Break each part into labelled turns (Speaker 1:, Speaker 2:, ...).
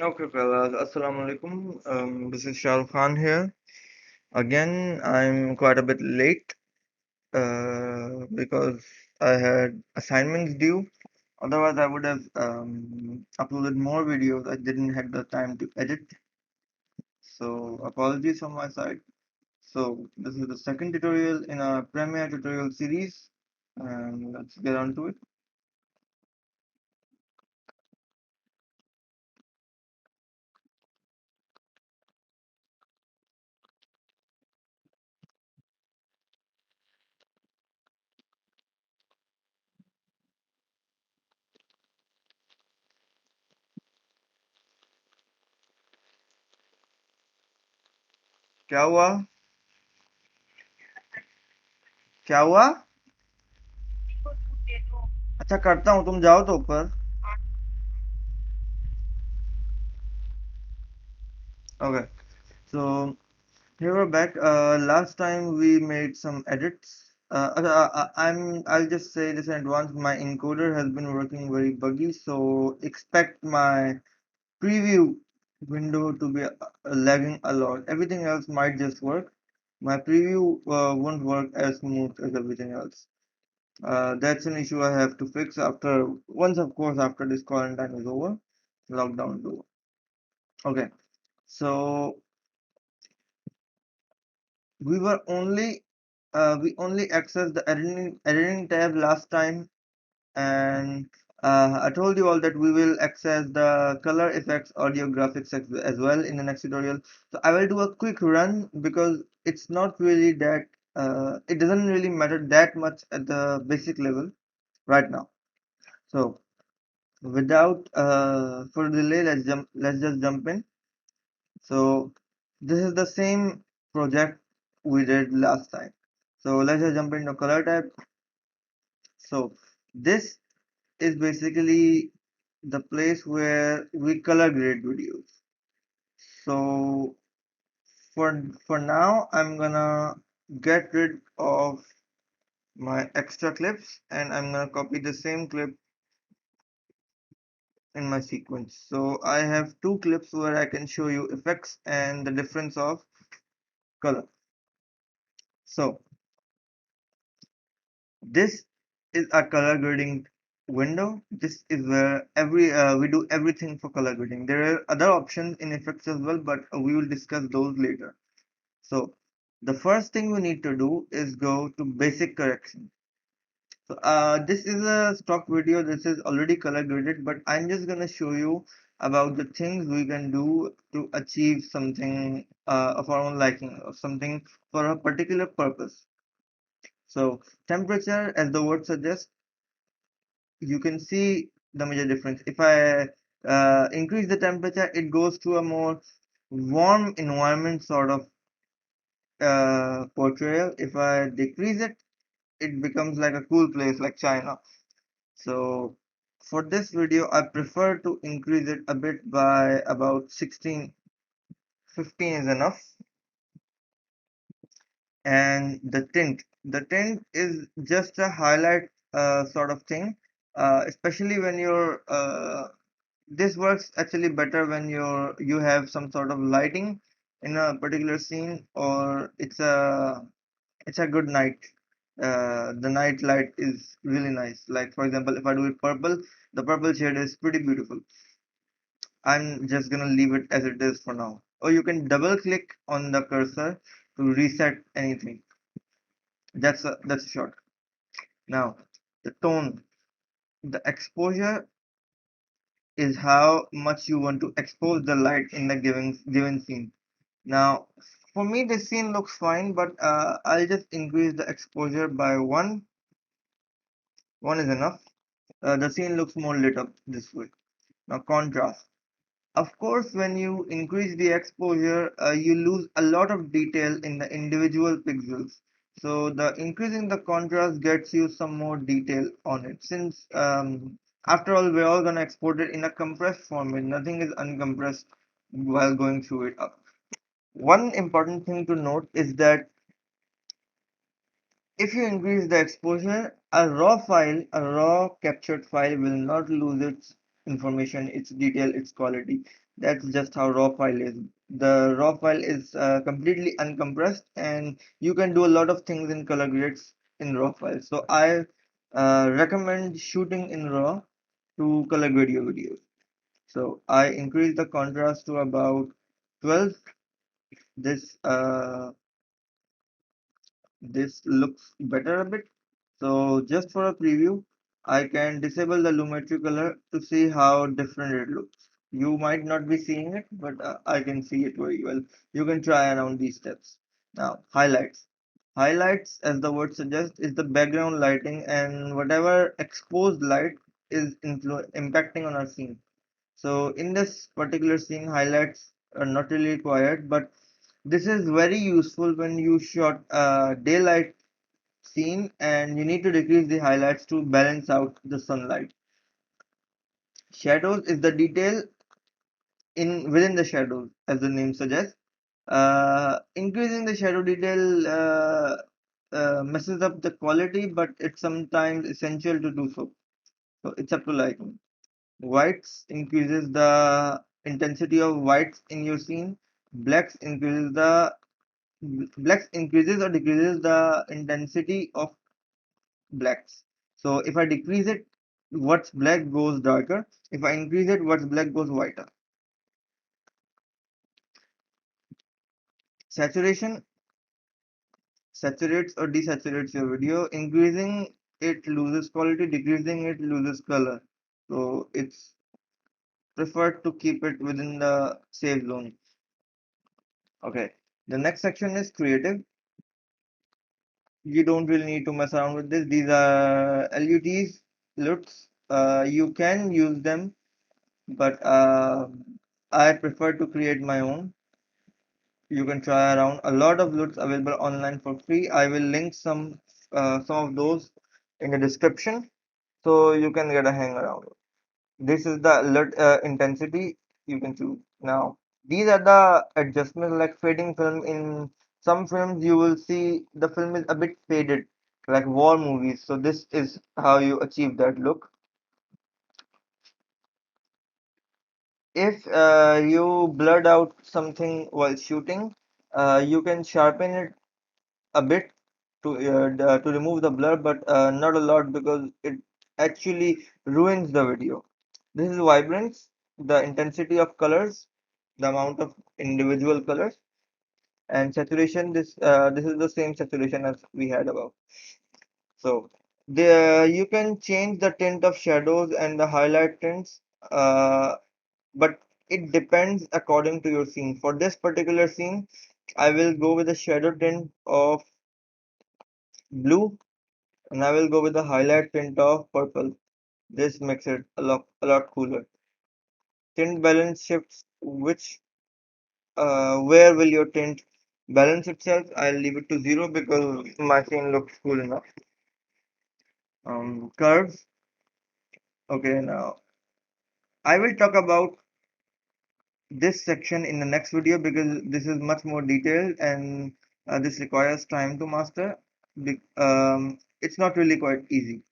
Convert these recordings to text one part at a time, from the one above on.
Speaker 1: Okay, fellas. Assalamu alaikum. This is Shah Rukh Khan here. Again, I'm quite a bit late because I had assignments due. Otherwise, I would have uploaded more videos. I didn't have the time to edit. So, apologies from my side. So, this is the second tutorial in our Premiere tutorial series. And let's get on to it. क्या हुआ? क्या हुआ? अच्छा करता हूँ, तुम जाओ तो ऊपर. Okay. So here we're back. Last time we made some edits. I'll just say this in advance. My encoder has been working very buggy, so expect my preview window to be lagging a lot. Everything else might just work. My preview won't work as smooth as everything else. That's an issue I have to fix once, of course, after this quarantine is over, lockdown is over. Okay, so we were only we only accessed the editing tab last time, and I told you all that we will access the color effects audio graphics as well in the next tutorial. So I will do a quick run because it's not really that it doesn't really matter that much at the basic level right now. So without further delay, let's just jump in. So this is the same project we did last time. So let's just jump into color tab. So this is basically the place where we color grade videos. So for now, I'm gonna get rid of my extra clips and I'm gonna copy the same clip in my sequence. So I have two clips where I can show you effects and the difference of color. So this is a color grading window. This is where we do everything for color grading. There are other options in effects as well, but we will discuss those later. So the first thing we need to do is go to basic correction. So this is a stock video. This is already color graded, but I'm just gonna show you about the things we can do to achieve something of our own liking or something for a particular purpose. So temperature, as the word suggests, you can see the major difference. If I increase the temperature, it goes to a more warm environment sort of portrayal. If I decrease it, it becomes like a cool place like China. So for this video, I prefer to increase it a bit by about 16, 15 is enough. And the tint is just a highlight sort of thing, especially when you're this works actually better when you have some sort of lighting in a particular scene, or it's a good night. The night light is really nice. Like for example, if I do it purple, the purple shade is pretty beautiful. I'm just gonna leave it as it is for now. Or you can double click on the cursor to reset anything. That's a short. Now the tone, the exposure is how much you want to expose the light in the given scene. Now, for me, this scene looks fine, but I'll just increase the exposure by one. One is enough. The scene looks more lit up this way. Now, contrast. Of course, when you increase the exposure, you lose a lot of detail in the individual pixels. So the increasing the contrast gets you some more detail on it. Since after all, we're all gonna export it in a compressed format. Nothing is uncompressed while going through it up. One important thing to note is that if you increase the exposure, a raw captured file will not lose its information, its detail, its quality. That's just how raw file is. The raw file is completely uncompressed, and you can do a lot of things in color grades in raw file. So I recommend shooting in raw to color grade your videos. So I increase the contrast to about 12. This this looks better a bit. So just for a preview, I can disable the lumetri color to see how different it looks. You might not be seeing it, but I can see it very well. You can try around these steps. Now, highlights. Highlights, as the word suggests, is the background lighting and whatever exposed light is impacting on our scene. So in this particular scene, highlights are not really required, but this is very useful when you shot daylight scene and you need to decrease the highlights to balance out the sunlight. Shadows is the detail in within the shadows, as the name suggests. Increasing the shadow detail messes up the quality, but it's sometimes essential to do so. So it's up to liking. Whites increases the intensity of whites in your scene. Blacks increases the blacks increases or decreases the intensity of blacks. So if I decrease it, what's black goes darker. If I increase it, what's black goes whiter. Saturation saturates or desaturates your video. Increasing it loses quality, decreasing it loses color. So it's preferred to keep it within the safe zone. Okay. The next section is creative. You don't really need to mess around with this. These are LUTs, LUTs. You can use them, but I prefer to create my own. You can try around. A lot of LUTs available online for free. I will link some of those in the description, so you can get a hang around. This is the LUT intensity you can choose. Now, these are the adjustments like fading film. In some films, you will see the film is a bit faded, like war movies. So this is how you achieve that look. If you blurred out something while shooting, you can sharpen it a bit to remove the blur, but not a lot because it actually ruins the video. This is vibrance, the intensity of colors, the amount of individual colors, and saturation. This is the same saturation as we had above. So there you can change the tint of shadows and the highlight tints, but it depends according to your scene. For this particular scene, I will go with a shadow tint of blue and I will go with the highlight tint of purple. This makes it a lot cooler. Tint balance shifts which where will your tint balance itself? I'll leave it to 0 because my scene looks cool enough. Curves. Okay, now I will talk about this section in the next video because this is much more detailed and this requires time to master. It's not really quite easy.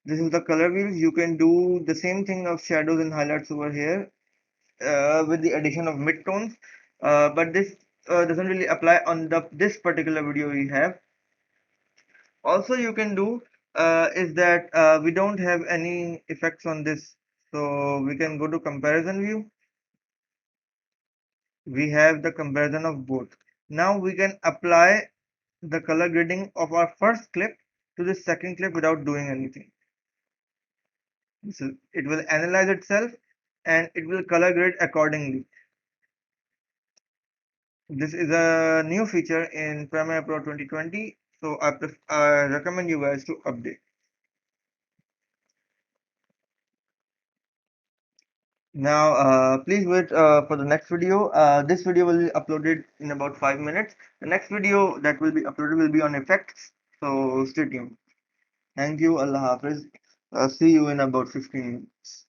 Speaker 1: This is the color wheels. You can do the same thing of shadows and highlights over here with the addition of midtones, but this doesn't really apply on the this particular video we have. Also, you can do is that we don't have any effects on this, so we can go to comparison view. We have the comparison of both. Now we can apply the color grading of our first clip to the second clip without doing anything. So it will analyze itself and it will color grade accordingly. This is a new feature in Premiere Pro 2020, so I recommend you guys to update. Now, please wait for the next video. This video will be uploaded in about 5 minutes. The next video that will be uploaded will be on effects, so stay tuned. Thank you, Allah Hafiz. See you in about 15 minutes.